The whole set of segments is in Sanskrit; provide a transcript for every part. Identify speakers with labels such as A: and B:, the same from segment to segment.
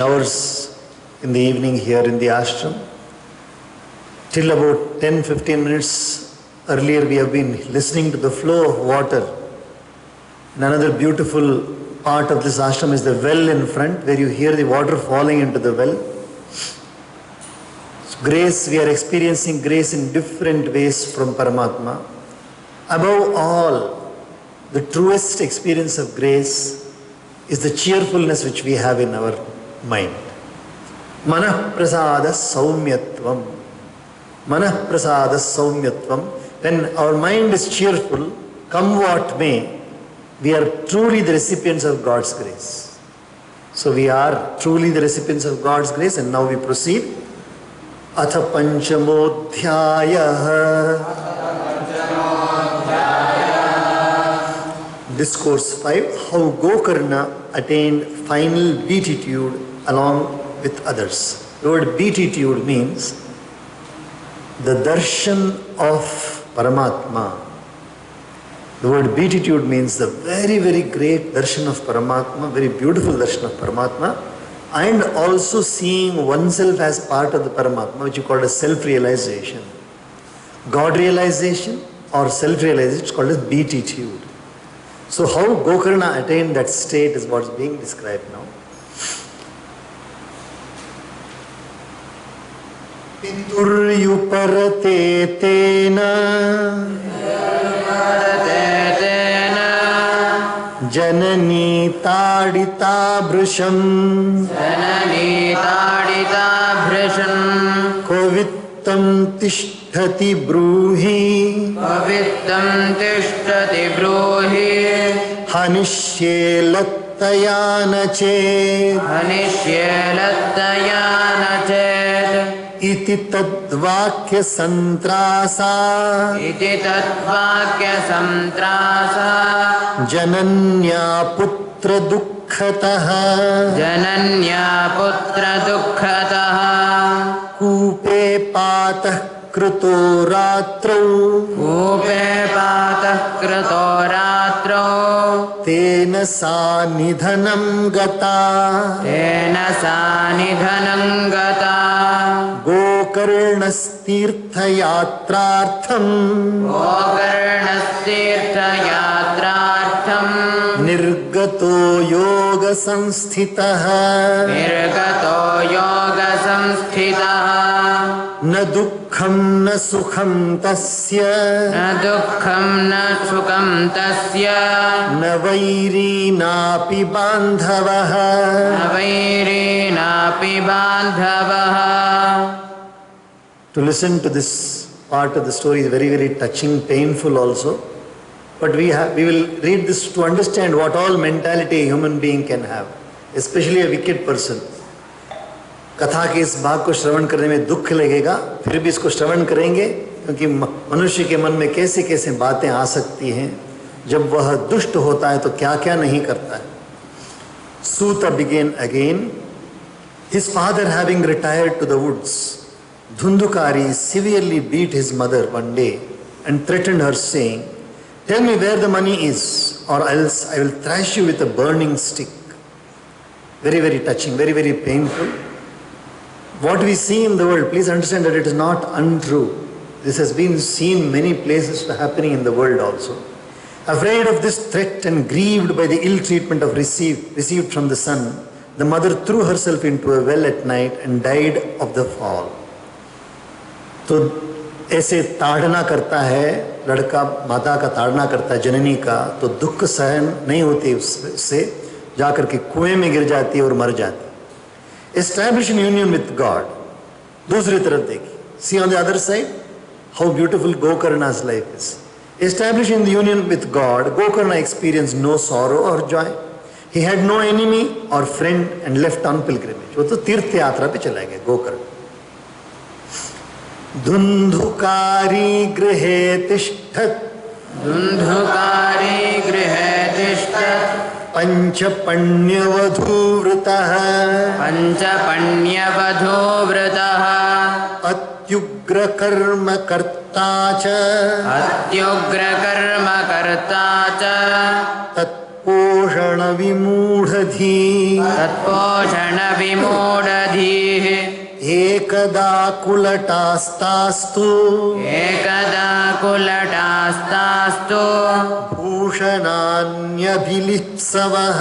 A: hours in the evening here in the ashram. Till about 10-15 minutes earlier we have been listening to the flow of water. And another beautiful part of this ashram is the well in front, where you hear the water falling into the well. So grace, we are experiencing grace in different ways from Paramatma. Above all, the truest experience of grace is the cheerfulness which we have in our mind. Manah prasada saumyatvam. Manah prasada saumyatvam. When our mind is cheerful, come what may, we are truly the recipients of God's grace. So we are truly the recipients of God's grace, and now we proceed. Atha panchamodhyaya. Discourse 5, how Gokarna attained final beatitude along with others. The word beatitude means the darshan of Paramatma. The word beatitude means the very, very great darshan of Paramatma, very beautiful darshan of Paramatma, and also seeing oneself as part of the Paramatma, which you call as self-realization. God realization or self-realization is called as beatitude. So how Gokarna attained that state is what is being described now. Pituryuparate tena janani tadita bhrisham kovittam tishtati bruhi hanishye lattayana chet iti tadvakya santrasa jananya putra dukkhataha koope patah krito ratrau tena sanidhanam gata gokarnastirtha yatrartham nirgato yoga samsthitah na dukkham na sukham tasya na vairi napi bandhavah. To listen to this part of the story is very, very touching, painful also. But we will read this to understand what all mentality a human being can have, especially a wicked person. कथा के इस भाग को श्रवण करने में दुख लगेगा, फिर भी इसको श्रवण करेंगे, क्योंकि मनुष्य के मन में कैसे कैसे बातें आ सकती हैं जब वह दुष्ट होता है तो क्या क्या नहीं करता है. Suta began again. His father having retired to the woods, Dhundukari severely beat his mother one day and threatened her, saying, "Tell me where the money is, or else I will thrash you with a burning stick." Very, very touching, very, very painful. What we see in the world, please understand that it is not untrue. This has been seen many places happening in the world also. Afraid of this threat and grieved by the ill treatment received from the son, the mother threw herself into a well at night and died of the fall. तो ऐसे ताड़ना करता है लड़का, माता का ताड़ना करता है जननी का, तो दुख सहन नहीं होती उससे, जाकर के कुएं में गिर जाती है और मर जाती है. Establish in union with God. दूसरी तरफ देखिए. See on the other side how beautiful Gokarna's life is. Establish in the union with God, Gokarna experienced no sorrow or joy. He had no enemy or friend and left on pilgrimage. वो तो तीर्थ यात्रा पे चला गया Gokarna. धुंधुकारी गृहे तिष्ठत् पंचपण्यवधूव्रतः अत्युग्रकर्मकर्ता च तत्पोषण
B: विमूढधीः
A: एकदा कुलटास्तास्तु भूषणान्यभिलिप्सवः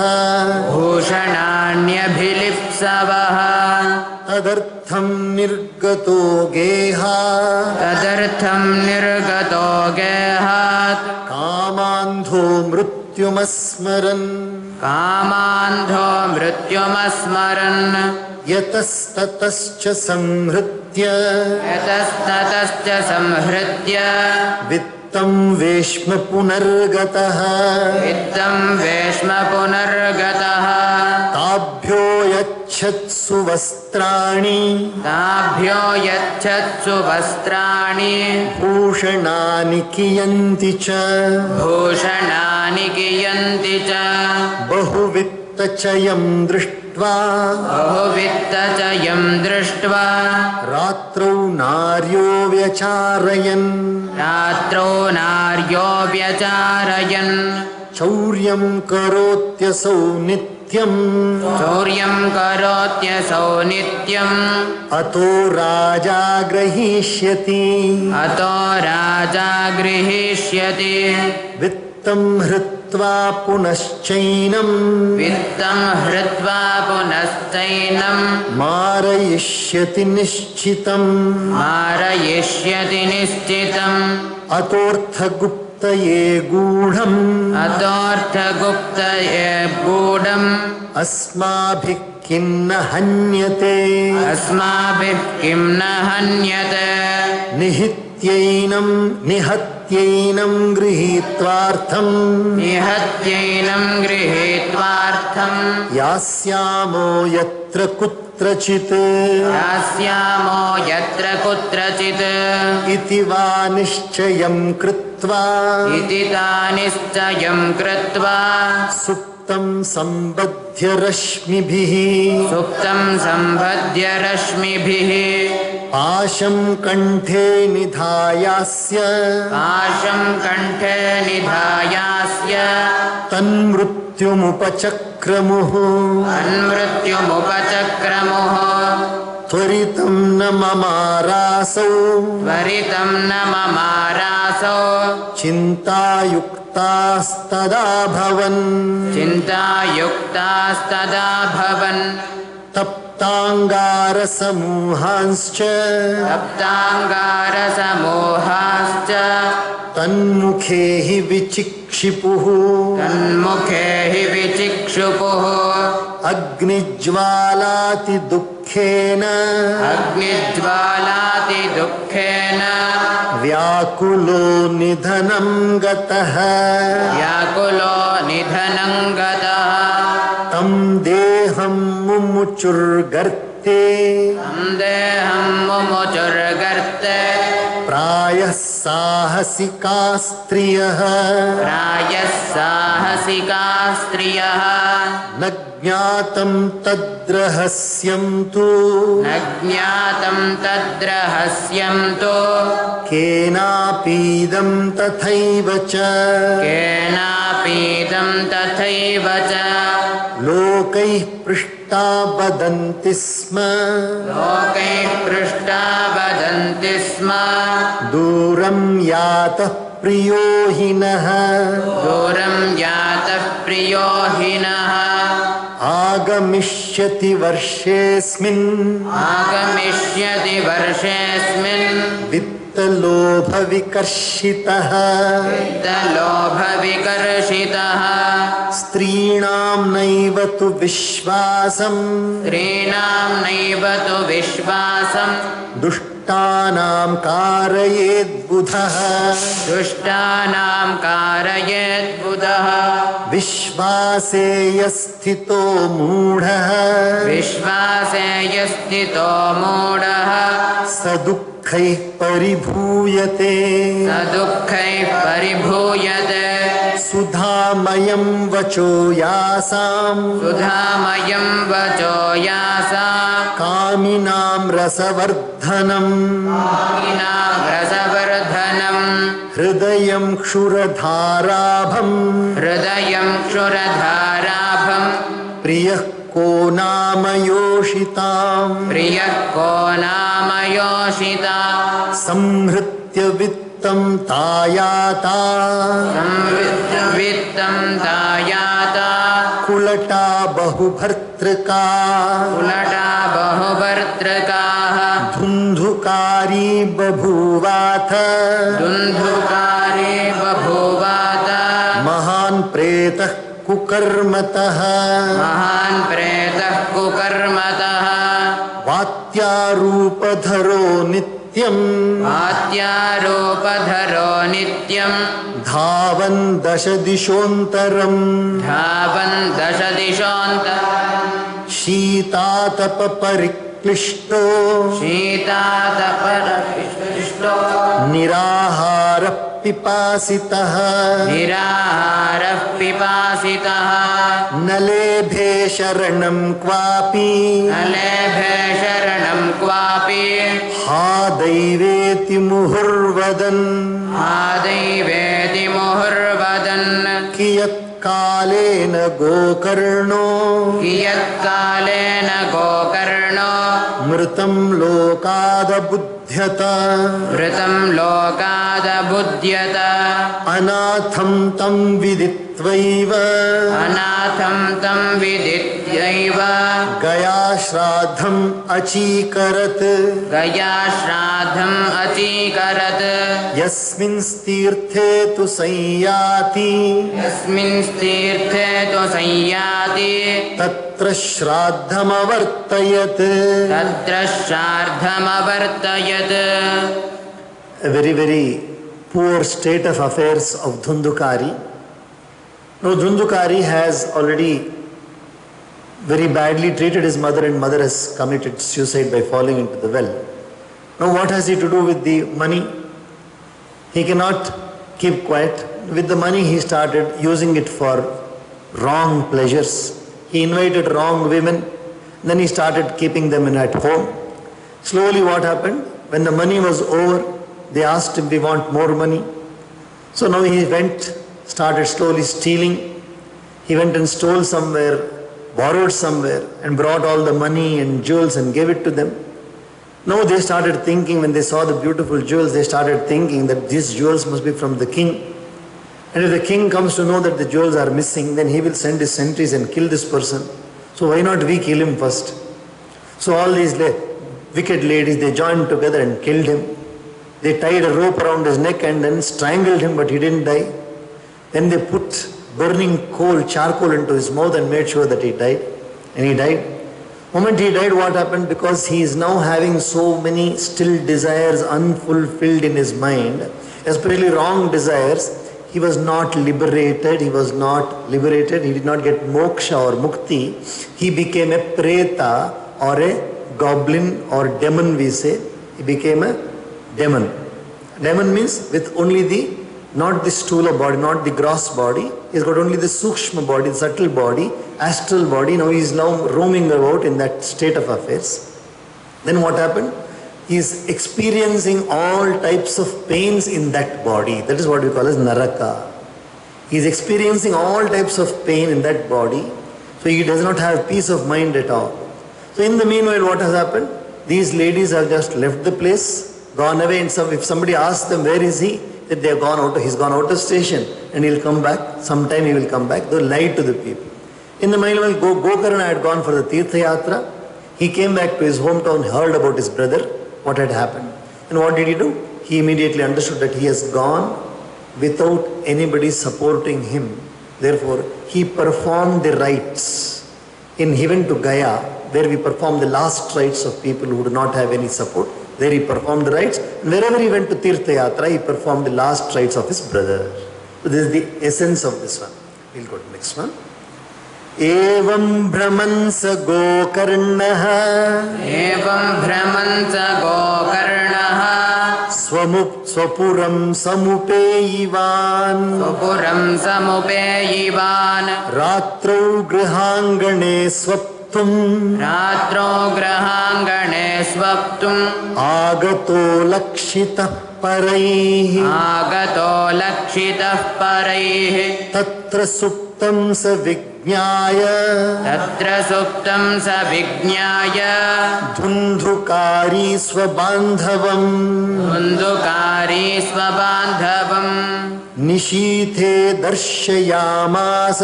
A: तदर्थं निर्गतो गेहात् कामान्धो मृत्युमस्मरन् यतस्ततश्च संहृत्य वित्तं वेश्म पुनर्गतः ताभ्यो यच्छत्सु वस्त्राणि भूषणानि कियन्ति च बहुवित्तचयं दृष्ट्वा रात्रौ नार्यो व्यचारयन् चौर्यं करोत्यसौ नित्यम् अतो राजा गृहीष्यति वित्तं हृत्वा पुनश्चैनं मारयिष्यति निश्चितम् अतोऽर्थगुप्तये गूढम् अस्माभिः किं न हन्यते निहत्यैनं गृहीत्वार्थम् यास्यामो यत्र कुत्रचित् इति वा निश्चयं कृत्वा सुप्तं सम्बध्य रश्मिभिः पाशं कण्ठे निधायास्य तन्मृत्युमुपचक्रमुः त्वरितं न ममारासौ चिन्तायुक्तास्तदा भवन् तप्ताङ्गारसमूहांश्च तन्मुखे हि विचिक्षिपुः अग्निज्वालाति दुःखेन व्याकुलो निधनं गतः तं देहं मुमुचुर्गर्ते प्रायः साहसिका स्त्रियः न ज्ञातं तद्रहस्यं तु केनापीदं तथैव च लोकैः पृष्टा वदन्ति स्म दूरं यातः प्रियो हिनः आगमिष्यति वर्षेऽस्मिन् वित्तलोभविकर्षितः स्त्रीणां नैव तु विश्वासम् दुष्टानां कारयेद्बुधः विश्वासे यस्थितो मूढः स दुःखैः परिभूयते सुधामयं वचो यासाम् कामिनां रसवर्धनम् हृदयं क्षुरधाराभं प्रियः को नाम योषिता संहृत्य वित्तं तायाता कुलटा बहुभर्तृका धुन्धुकारी बभूवाथ महान् प्रेतः कुकर्मतः वात्यारूपधरो नित्यं धावन् दश दिशोऽन्तरम् शीतातप परिक्लिष्टो निराहारः पिपासितः न लेभे शरणं क्वापि हा दैवेति मुहुर्वदन् कियत्कालेन गोकर्णो मृतं लोकादबुध्यत अनाथं तं विदित्वैव गया श्राद्धम् अचीकरत् यस्मिंस्तीर्थे तु संयाति तत्र श्राद्धमवर्तयत् A very, very poor state of affairs of Dhundhukari. Now Dhundhukari has already very badly treated his mother, and mother has committed suicide by falling into the well. Now what has he to do with the money? He cannot keep quiet. With the money he started using it for wrong pleasures. He invited wrong women, then he started keeping them at home. Slowly what happened? When the money was over, they asked him, we want more money. So now he started slowly stealing. He went and stole somewhere, borrowed somewhere, and brought all the money and jewels and gave it to them. Now they started thinking, when they saw the beautiful jewels, they started thinking that these jewels must be from the king. And if the king comes to know that the jewels are missing, then he will send his sentries and kill this person. So why not we kill him first? So all these wicked ladies, they joined together and killed him. They tied a rope around his neck and then strangled him, but he didn't die. Then they put burning coal, charcoal into his mouth and made sure that he died. And he died. The moment he died, what happened? Because he is now having so many still desires unfulfilled in his mind, especially wrong desires, he was not liberated. He did not get moksha or mukti. He became a preta or a goblin or demon, we say. He became a demon. Demon means with only not the sthula body, not the gross body. He's got only the sukshma body, the subtle body, astral body. Now he is roaming about in that state of affairs. Then what happened? He is experiencing all types of pains in that body. That is what we call as naraka. He is experiencing all types of pain in that body. So he does not have peace of mind at all. So in the meanwhile, what has happened? These ladies have just left the place, gone away. And if somebody asks them, where is he? That they have gone out. He's gone out of station and he'll come back. Sometime he will come back. They'll lie to the people. In the meanwhile, Gokarna had gone for the Tirtha Yatra. He came back to his hometown, heard about his brother, what had happened. And what did he do? He immediately understood that he has gone without anybody supporting him. Therefore, he performed the rites. He went to Gaya, where we perform the last rites of people who do not have any support. There he performed the rites. And wherever he went to Tirtha Yatra, he performed the last rites of his brother. So this is the essence of this one. We'll go to the next one. Evam Brahmansa Gokarnaha Swapuram Samupeyivan Ratrau Grihangane Swaptum
B: स्वप्तुम्
A: आगतो लक्षितः परैः तत्र सुप्तं स विज्ञाय धुन्धुकारी स्वबान्धवम् निशीथे दर्शयामास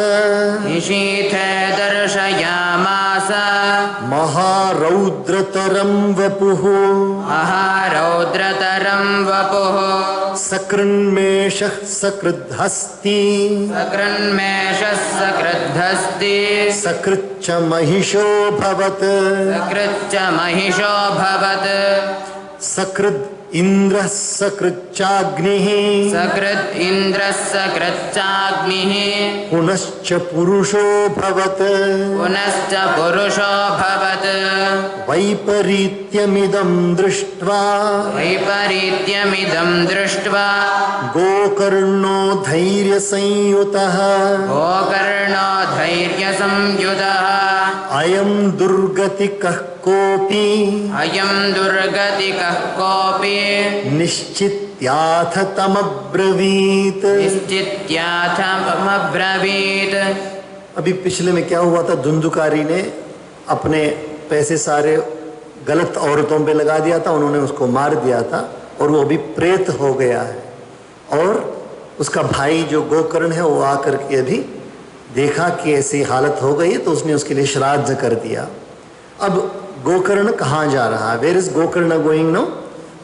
A: महारौद्रतरं वपुः सकृन्मेषः सकृद्धस्ति सकृच्च महिषोऽभवत् सकृद् इन्द्रः सकृच्चाग्निः पुनश्च पुरुषोऽभवत् वैपरीत्यमिदं दृष्ट्वा गोकर्णो धैर्यसंयुतः अयं दुर्गतिकः कोऽपि निश्चित्याथ तमब्रवीत्। अभी पिछले में क्या हुआ था, धुंधुकारी ने अपने पैसे सारे गलत औरतों पे लगा दिया था, उन्होंने उसको मार दिया था और वो अभी प्रेत हो गया है। और उसका भाई जो गोकर्ण है वो आकर के अभी देखा कि ऐसी हालत हो गई है तो उसने उसके लिए श्राद्ध कर दिया। अब गोकर्ण कहाँ जा रहा है? Where is Gokarna going now?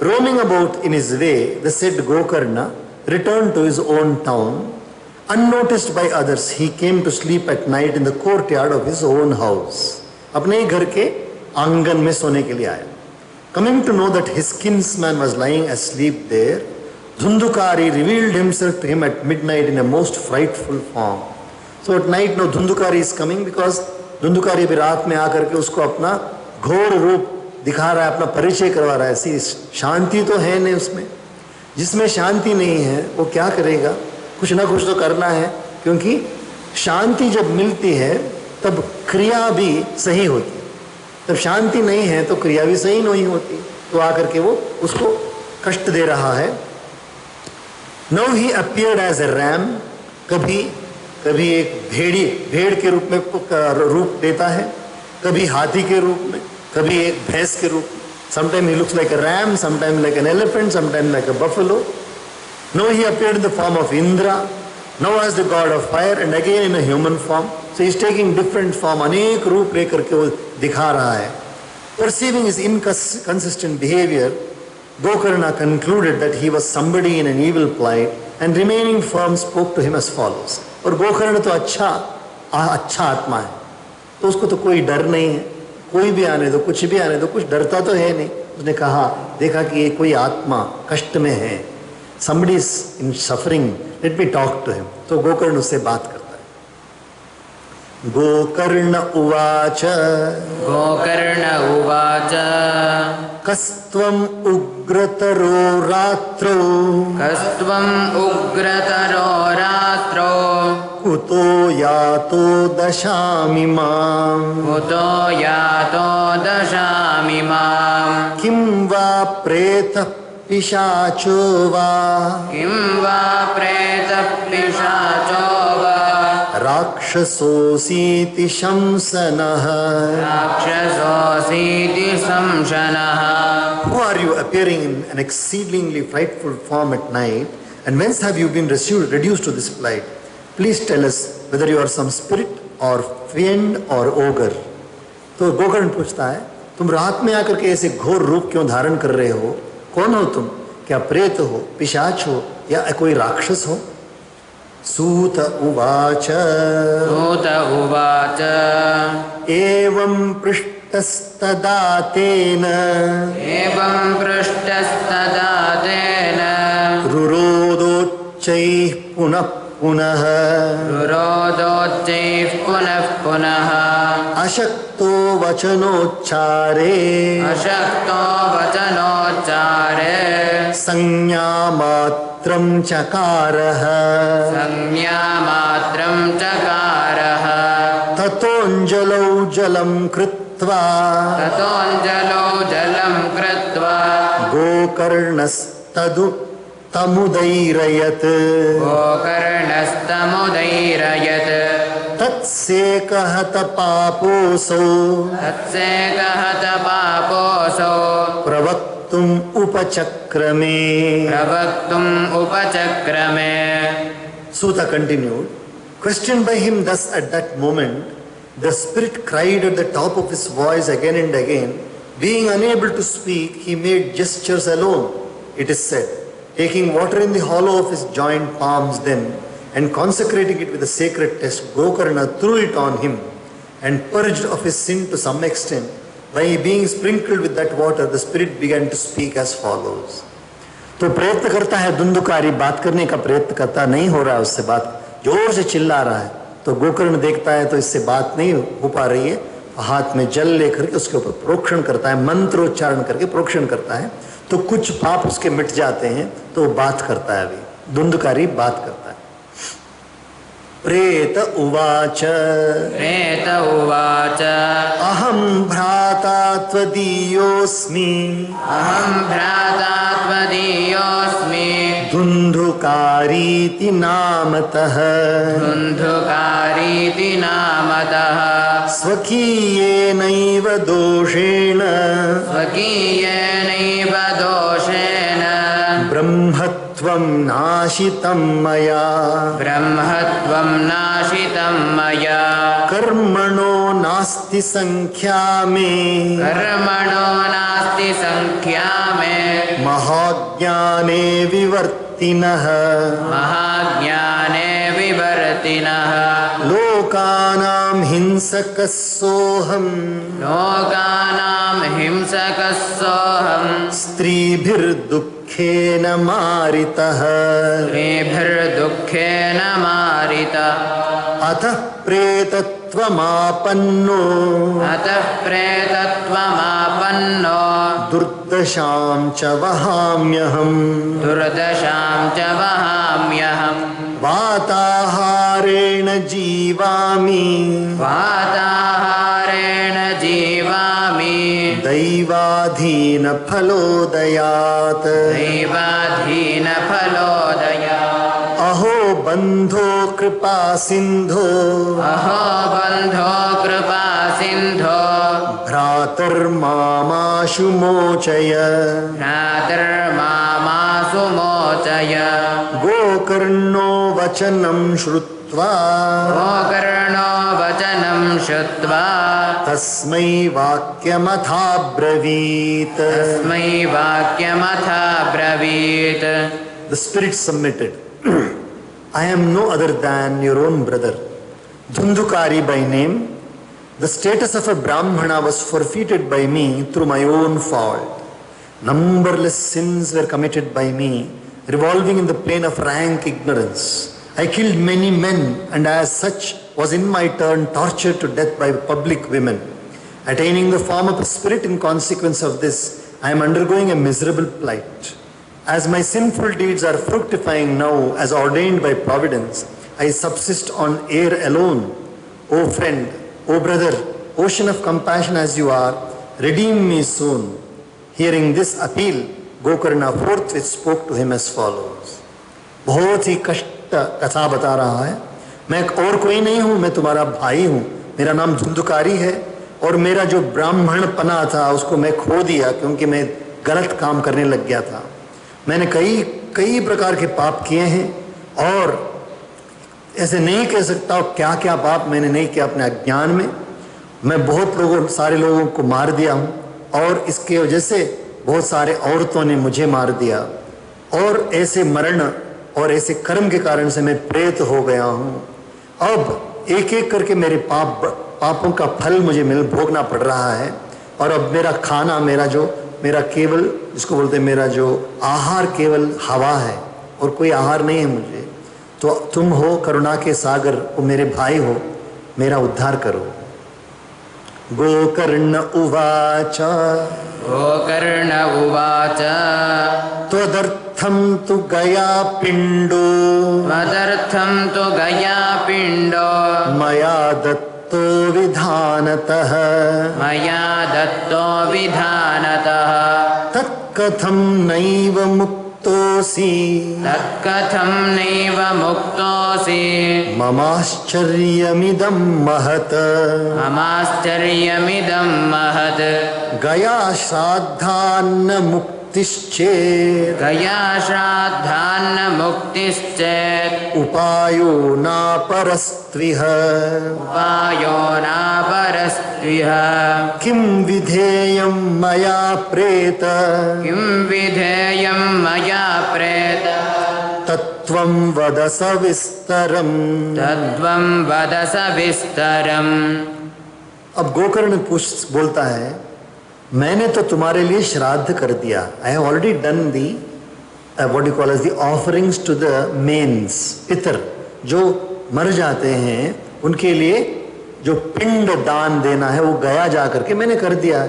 A: Roaming about in his way the said Gokarna returned to his own town unnoticed by others. He came to sleep at night in the courtyard of his own house. अपने ही घर के आंगन में सोने के लिए आया। Coming to know that his kinsman was lying asleep there, Dhundhukari revealed himself to him at midnight in a most frightful form. So at night now Dhundhukari is coming because Dhundhukari अभी रात में आकर के उसको अपना घोर रूप दिखा रहा है, अपना परिचय करवा रहा है। शांति तो है नहीं उसमें, जिसमें शांति नहीं है वो क्या करेगा? कुछ ना कुछ तो करना है, क्योंकि शांति जब मिलती है तब क्रिया भी सही होती है। जब शांति नहीं है तो क्रिया भी सही नहीं होती। तो आकर के वो उसको कष्ट दे रहा है। Now he appeared as a ram, कभी एक भेड़ के रूप में रूप देता है, कभी हाथी के रूप में, कभी एक भैंस के रूप में। Sometimes he looks like a ram, sometimes like an elephant, sometimes like a buffalo. Now he appeared in the form of Indra, now as the god of fire, and again in a human form. So he is taking different form, अनेक रूप लेकर के वो दिखा रहा है। Perceiving his inconsistent behavior, Gokarna concluded that he was somebody in an evil plight, and remaining firm spoke to him as follows. और गोकर्ण तो अच्छा आत्मा है, तो उसको तो कोई डर नहीं है, कोई भी आने दो, कुछ भी आने दो, कुछ डरता तो है नहीं। उसने कहा, देखा कि ये कोई आत्मा कष्ट में है, somebody is in suffering, let me talk to him. तो गोकर्ण उससे बात करता है। गोकर्ण उवाच कस्त्वम् उग्रतरो रात्रौ कुतो यातो दशामिमाम् किं वा प्रेतः पिशाचो वा राक्षसोऽसीति शंसनः। Who are you appearing in an exceedingly frightful form at night, and whence have you been reduced to this plight? Please tell us whether you are some spirit or fiend or ogre. तो गोकर्ण पूछता है, तुम रात में आकर के ऐसे घोर रूप क्यों धारण कर रहे हो? कौन हो तुम? क्या प्रेत हो, पिशाच हो, या कोई राक्षस हो? सूत उवाच एवं पृष्टस्तदा तेन रुरोदोच्चैः पुनः पुनः अशक्तो वचनोच्चारे संज्ञामात्रं चकारः ततोऽञ्जलौ जलं कृत्वा गोकर्णस्तदु तमुदैरयत्
B: गोकर्णस्तमुदैरयत्
A: तत्सेकहत पापोऽसौ
B: तत्सेकहत पापोऽसौ
A: प्रवक्तुम् उपचक्रमे.
B: प्रवक्तुम् उपचक्रमे.
A: Suta continued, questioned by him thus at that moment, the spirit cried at the top of his voice again and again. Being unable to speak, he made gestures alone, it is said, taking water in the hollow of his joined palms then, and consecrating it with a sacred test. Gokarna threw it on him and purged of his sin to some extent. By being sprinkled with that water, the spirit began to speak as follows. तो प्रयत्न करता है धुंधुकारी, बात करने का प्रयत्न करता, नहीं हो रहा है उससे बात, जोर से चिल्ला रहा है. तो गोकर्ण देखता है तो इससे बात नहीं हो पा रही है, हाथ में जल लेकर के उसके ऊपर प्रोक्षण करता है, मंत्रोच्चारण करके प्रोक्षण करता है, तो कुछ पाप उसके मिट जाते हैं, तो वो बात करता है. अभी धुंधुकारी बात करता है. प्रेत उवाच
B: प्रेत उवाच
A: अहं भ्राता त्वदीयोऽस्मि
B: अहं भ्राता त्वदीयोऽस्मि
A: धुन्धुकारीति नामतः
B: धुन्धुकारीति नामतः
A: स्वकीयेनैव दोषेण
B: स्वकीयेनैव दोषेण
A: ब्रह्मत्वं नाशितं मया
B: ब्रह्मत्वं नाशितं मया
A: कर्मणो नास्ति संख्या मे
B: कर्मणो नास्ति संख्या मे
A: महाज्ञाने विवर्तिनः
B: महाज्ञाने विवर्तिनः
A: लोकानां हिंसकस्सोऽहम्
B: लोकानां हिंसकस्सोऽहं
A: स्त्रीभिर्दुःखेन मारितः
B: स्त्रीभिर्दुःखेन मारितः
A: अतः प्रेतत्वमापन्नो
B: अतः प्रेतत्वमापन्नो
A: दुर्दशां च वहाम्यहम्
B: दुर्दशां च वहाम्यहम्
A: वाताहारेण जीवामि
B: वाताहारेण जीवामि
A: दैवाधीनफलोदयात्
B: दैवाधीनफलोदयात्
A: अहो बन्धो कृपा सिन्धो
B: अहो बन्धो कृपा सिन्धो
A: भ्रातर्मामाशु मोचय
B: भ्रातर्मामासु मोचय
A: गोकर्णो वचनं श्रुत्वा
B: गोकर्णो वचनं श्रुत्वा
A: तस्मै वाक्यमथाब्रवीत्.
B: तस्मै वाक्यमथाब्रवीत्.
A: The spirit submitted. I am no other than your own brother, Dhundhukari by name. The status of a Brahmana was forfeited by me through my own fault. Numberless sins were committed by me, revolving in the plane of rank ignorance. I killed many men and as such was in my turn tortured to death by public women. Attaining the form of a spirit in consequence of this, I am undergoing a miserable plight. As my sinful deeds are fructifying now as ordained by providence, I subsist on air alone. O friend, O brother, ocean of compassion as you are, redeem me soon. Hearing this appeal, Gokarna forthwith spoke to him as follows. बहुत ही कष्ट कथा बता रहा है. मैं और कोई नहीं हूँ, मैं तुम्हारा भाई हूँ. मेरा नाम धुंधुकारी है और मेरा जो ब्राह्मणपना था उसको मैं खो दिया क्योंकि मैं गलत काम करने लग गया था. मैंने कई प्रकार के पाप किए हैं और ऐसे नहीं कह सकता क्या क्या पाप मैंने नहीं किया अपने अज्ञान में. मैं बहुत सारे लोगों को मार दिया हूँ और इसके वजह से बहुत सारे औरतों ने मुझे मार दिया और ऐसे मरण और ऐसे कर्म के कारण से मैं प्रेत हो गया हूँ. अब एक एक करके मेरे पापों का फल मुझे भोगना पड़ रहा है और अब मेरा खाना मेरा केवल जिसको बोलते हैं मेरा जो आहार केवल हवा है और कोई आहार नहीं है मुझे. तो तुम हो करुणा के सागर, वो मेरे भाई हो, मेरा उद्धार करो. गोकर्ण उवाच
B: गोकर्ण उवाच
A: त्वदर्थं तु गया पिंडो
B: त्वदर्थं तु गया पिंडो
A: मया दत्तो विधानतः
B: मया दत्तो विधानतः
A: तत्कथं नैव मुक्तोऽसि
B: तत्कथं नैव मुक्तोऽसि
A: ममाश्चर्यमिदं महत्
B: ममाश्चर्यमिदं महत्
A: गया श्राद्धान्न मुक्तिश्चेत्
B: गया श्राद्धान्न मुक्तिश्चेत्
A: उपायो नापरस्त्विह
B: उपायो नापरस्त्विह
A: किं विधेयं मया प्रेत
B: किं विधेयं मया प्रेत
A: तत्त्वं वद सविस्तरम्।
B: तत्त्वं वद सविस्तरम्।
A: अब गोकर्ण बोलता है, मैंने तो तुम्हारे लिए श्राद्ध कर दिया। I have already done the what you call as the offerings to the manes, पितर जो मर जाते हैं उनके लिए जो पिंड दान देना है वो गया जा करके मैंने कर दिया।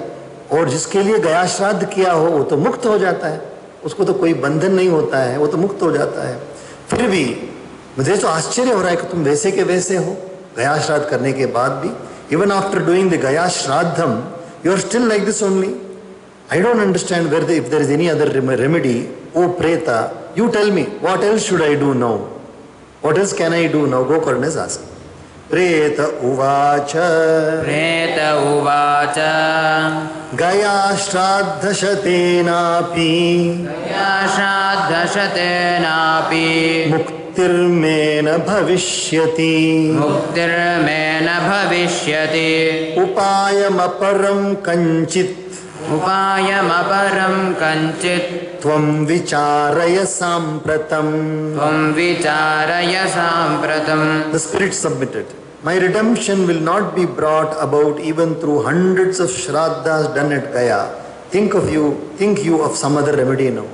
A: और जिसके लिए गया श्राद्ध किया हो वो तो मुक्त हो जाता है, उसको तो कोई बंधन नहीं होता है, वो तो मुक्त हो जाता है। फिर भी मुझे तो आश्चर्य हो रहा है कि तुम वैसे के वैसे हो, गया श्राद्ध करने के बाद भी, even after doing the Gaya shraddham you are still like this only. I don't understand if there is any other remedy. Oh Preta, you tell me, what else should I do now? What else can I do now? Gokarna is asking. Preta uvacha.
B: प्रेत उवाच
A: Gaya shraddhashatenapi.
B: गया श्राद्धशतेनापि
A: Muktirmena bhavishyati.
B: मुक्तिर्मे न भविष्यति
A: Upayamaparam kanchit.
B: उपायमपरं कञ्चित्
A: Tvam vicharaya sampratam.
B: त्वं विचारय साम्प्रतम्।
A: The spirit submitted. My redemption will not be brought about even through hundreds of shraddhas done at Gaya. Think you of some other remedy now.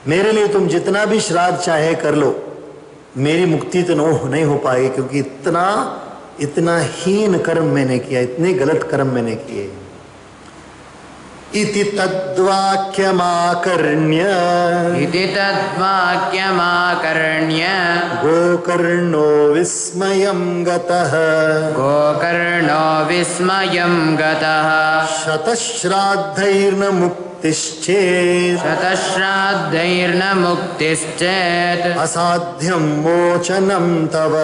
A: मेरे लिए तुम जितना भी श्राद्ध चाहे कर लो, मेरी मुक्ति तो नहीं हो पाएगी, क्योंकि इतना हीन कर्म मैंने किया, इतने गलत कर्म मैंने किए। इति तद्वाक्यमाकर्ण्य
B: इति तद्वाक्यमाकर्ण्य
A: गोकर्णो विस्मयं गतः
B: गोकर्णो विस्मयं गतः
A: शतश्राद्धैर्न मुक्तिश्चेत्
B: शतश्राद्धैर्न मुक्तिश्चेत्
A: असाध्यं मोचनं तव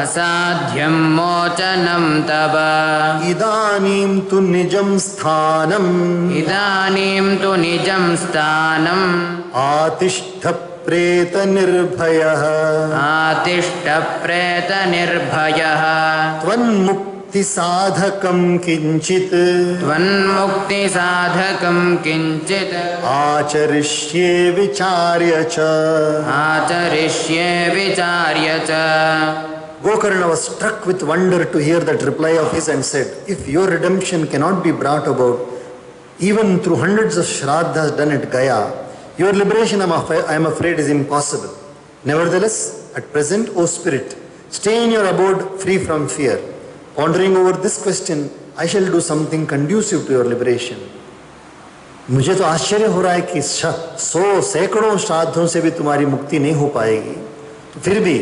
B: असाध्यं मोचनं तव
A: इदानीं तु निजं स्थानम्
B: इदानीं तु निजं स्थानम्
A: आतिष्ठ प्रेत निर्भयः
B: आतिष्ठ प्रेत निर्भयः
A: त्वन्मुक्ति साधकं किंचित्
B: त्वन्मुक्तिसाधकं किञ्चित्
A: आचरिष्ये विचार्य च
B: आचरिष्ये विचार्य च।
A: Gokarna was struck with wonder to hear that reply of his and said, if your redemption cannot be brought about even through hundreds of shraddhas done at Gaya, your liberation I am afraid is impossible. Nevertheless, at present, O spirit, stay in your abode free from fear. Pondering over this question, I shall do something conducive to your liberation. मुझे तो आश्चर्य हो रहा है कि 100 सैकड़ों श्राद्धों से भी तुम्हारी मुक्ति नहीं हो पाएगी, तो फिर भी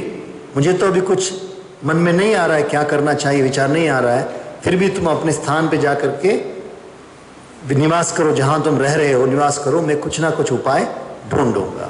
A: मुझे तो अभी कुछ मन में नहीं आ रहा है क्या करना चाहिए, विचार नहीं आ रहा है। फिर भी तुम अपने स्थान पे जा करके निवास करो, जहां तुम रह रहे हो निवास करो, मैं कुछ ना कुछ उपाय ढूंढूंगा।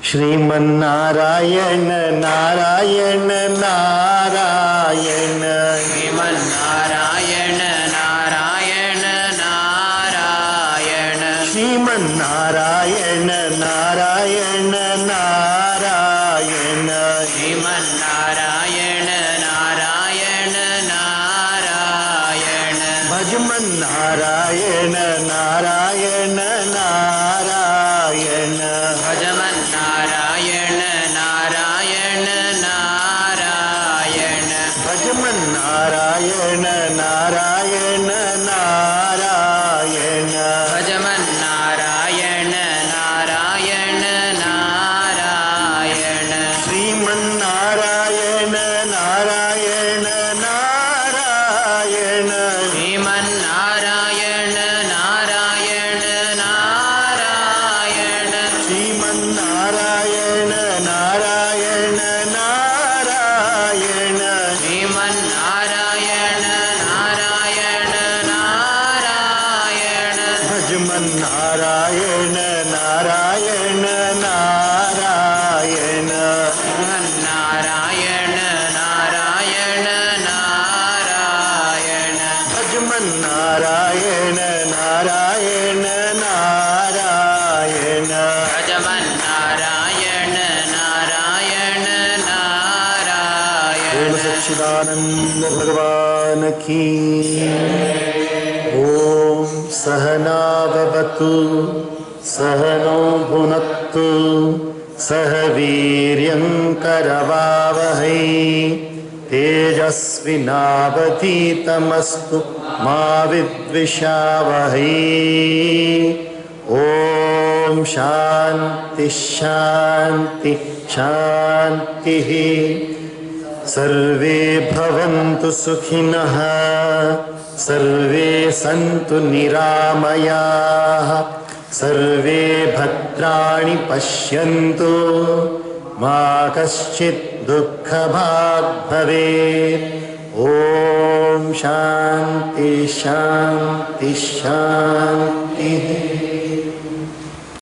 A: श्रीमन्नारायण नारायण नारायण
B: श्रीमन्नारायण नारायण नारायण
A: श्रीमन्नारायण नारायण नारायण
B: श्रीमन्नारायण नारायण नारायण
A: भजमन्नारायण नारायण नारायण
B: भजमन्नारायण नारायण नारायण
A: भजमन्नारायण नारायण नारायण
B: भजमन्नारायण नारायण नारायण
A: श्रीमन्नारायण नारायण नारायण
B: श्रीमन्नारायण नारायण नारायण
A: श्रीमन्नारायण नारायण नारायण नारायण
B: नारायण नारायण नारायण
A: भजमन नारायण नारायण नारायण
B: भजमन नारायण नारायण नारायण
A: ओम सच्चिदानंद भगवान की ओम सहना भवतु सहनो भुनक्तु सह वीर्यं करवावहै तेजस्विनावधीतमस्तु मा विद्विषावहै ओम शांति शांति शांतिः सर्वे भवन्तु सुखिनः सर्वे सन्तु निरामयाः सर्वे भद्राणि पश्यन्तु मा कश्चित् दुःखभाग् भवेत् ॐ शान्ति शान्ति शान्तिः